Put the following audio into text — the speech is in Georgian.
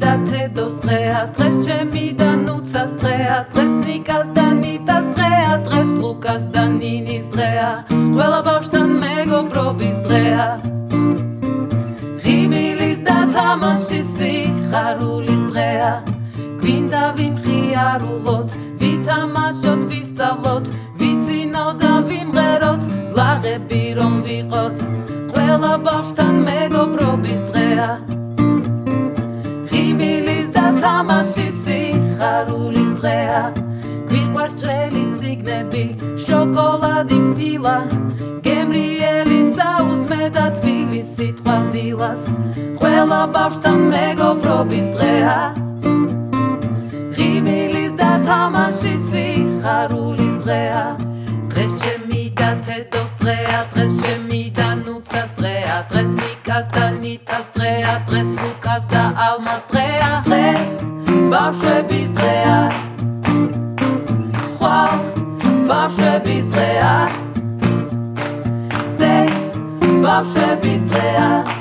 და თედოს დღეა დღეს ჩემი და ნუცას დღეა დღეს ნიკას და ნიტას დღეა დღეს ლუკას და ნინის დღეა ყველა ბავშვთან მეგობრობის დღეა ღიმილის და თამაშის სიხარულის დღეა გვინდა ვიმხიარულოთ ვითამაშოთ ვისწავლოთ ვიცინოთ და ვიმღეროთ ლაღები რომ ვიყოთ ყველა ბავშვთან მეგობრობის დღეა ღიმილის და თამაშის სიხარულის დღეა გვიყვარს ჭრელი წიგნები შოკოლადის ფილა გემრიელი საუზმე და თბილი სიტყვა დილას ყველა ბავშვთან მეგობრობის დღეა ღიმილის და თამაშის სიხარულის დღეა დღეს ჩემი და თედოს დღეა დღეს ჩემი და ნუცას დღეა დღეს ნიკას და ნიტას დღეა დღეს ლუკას და ალმას დღეა დღეს ბავშვების დღეა ხვალ ბავშვების დღეა ბავშვების დღეა